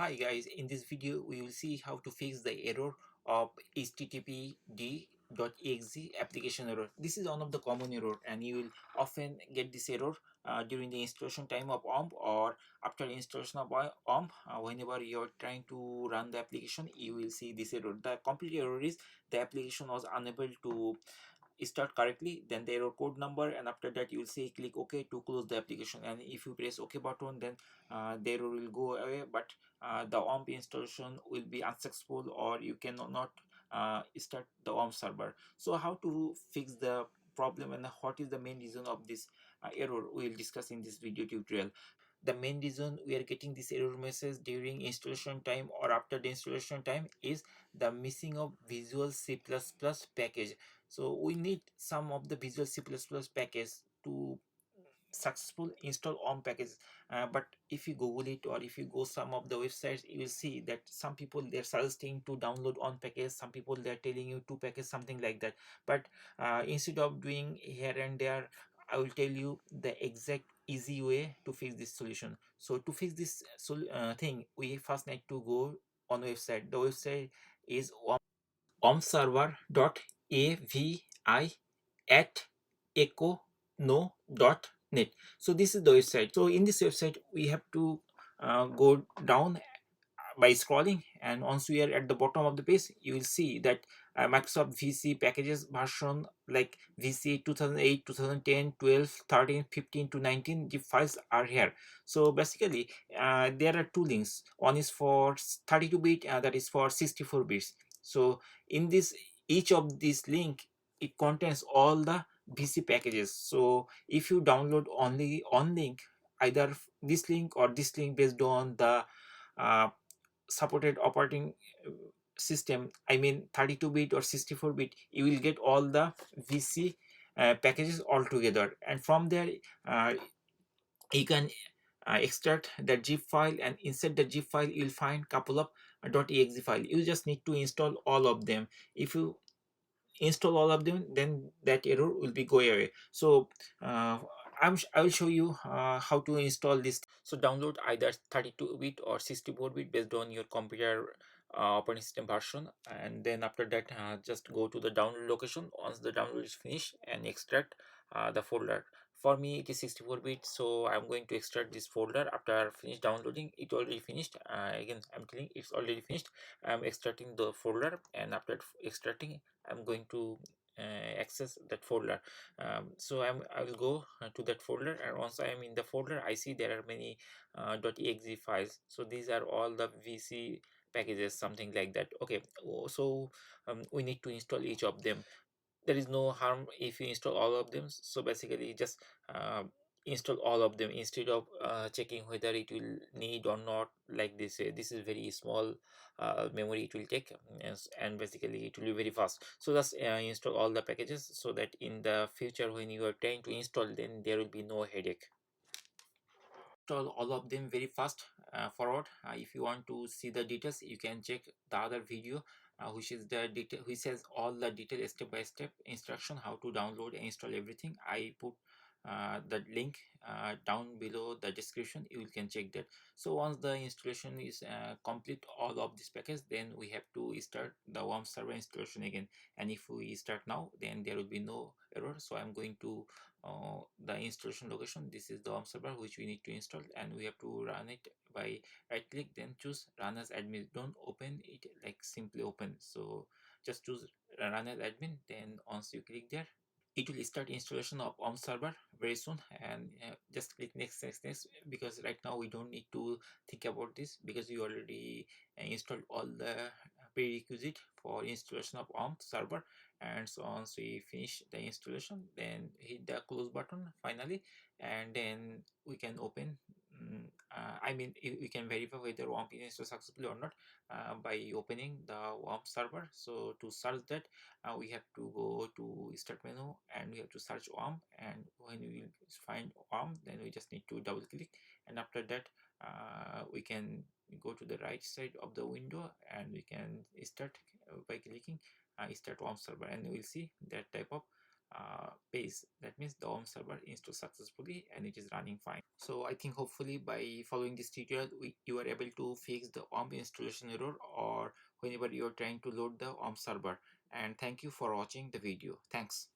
Hi guys, in this video we will see how to fix the error of httpd.exe application error. This is one of the common error and you will often get this error during the installation time of wamp or after installation of wamp. Whenever you are trying to run the application, you will see this error. The complete error is the application was unable to start correctly, then the error code number, and after that you will say click OK to close the application, and if you press OK button, then the error will go away, but the wamp installation will be unsuccessful or you cannot start the wamp server. So how to fix the problem and what is the main reason of this error we will discuss in this video tutorial. The main reason we are getting this error message during installation time or after the installation time is the missing of Visual C++ package. So we need some of the Visual C++ package to successful install on package. But if you google it or if you go some of the websites, you will see that some people they're suggesting to download on package, some people they're telling you to package something like that. But instead of doing here and there, I will tell you the exact easy way to fix this solution. So to fix this thing, we first need to go on website. The website is omserver.avi at echo.no.net. So this is the website. So in this website we have to go down by scrolling, and once we are at the bottom of the page, you will see that Microsoft VC packages version like VC 2008, 2010, 12, 13, 15 to 19, the files are here. So basically there are two links. One is for 32-bit, that is for 64 bits. So in this, each of these link, it contains all the VC packages. So if you download only on link, either this link or this link based on the uh, supported operating system, I mean 32-bit or 64-bit, you will get all the VC packages all together, and from there uh, you can extract the zip file, and inside the zip file you'll find couple of .exe file. You just need to install all of them. If you install all of them, then that error will be go away. So uh, I will show you how to install this. So download either 32-bit or 64-bit based on your computer operating system version, and then after that just go to the download location once the download is finished and extract the folder. For me it is 64-bit, so I'm going to extract this folder after finish downloading. It already finished. Again, I'm telling it's already finished. I'm extracting the folder, and after extracting, I'm going to access that folder. So I will go to that folder, and once I am in the folder, I see there are many .exe files. So these are all the VC packages, something like that. Okay, so we need to install each of them. There is no harm if you install all of them. So basically just uh, install all of them instead of checking whether it will need or not. Like this, this is very small memory it will take, and basically it will be very fast. So just install all the packages so that in the future when you are trying to install, then there will be no headache. Install all of them very fast forward. If you want to see the details, you can check the other video which is the detail, which has all the detailed step-by-step instruction how to download and install everything. I put the link down below the description. You can check that. So once the installation is complete all of this package, then we have to start the wamp server installation again. And if we start now, then there will be no error. So I'm going to the installation location. This is the wamp server which we need to install, and we have to run it by right click, then choose run as admin. Don't open it like simply open. So just choose run as admin, then once you click there, it will start installation of wamp server very soon. And just click next, next, next, because right now we don't need to think about this because we already installed all the prerequisite for installation of wamp server. And so once we finish the installation, then hit the close button finally, and then we can open. I mean, we can verify whether wamp is installed successfully or not by opening the wamp server. So to search that, we have to go to start menu and we have to search wamp, and when we find wamp, then we just need to double click, and after that we can go to the right side of the window and we can start by clicking start wamp server, and we'll see that type of page. That means the wamp server installed successfully and it is running fine. So I think hopefully by following this tutorial you are able to fix the wamp installation error or whenever you are trying to load the wamp server. And thank you for watching the video. Thanks.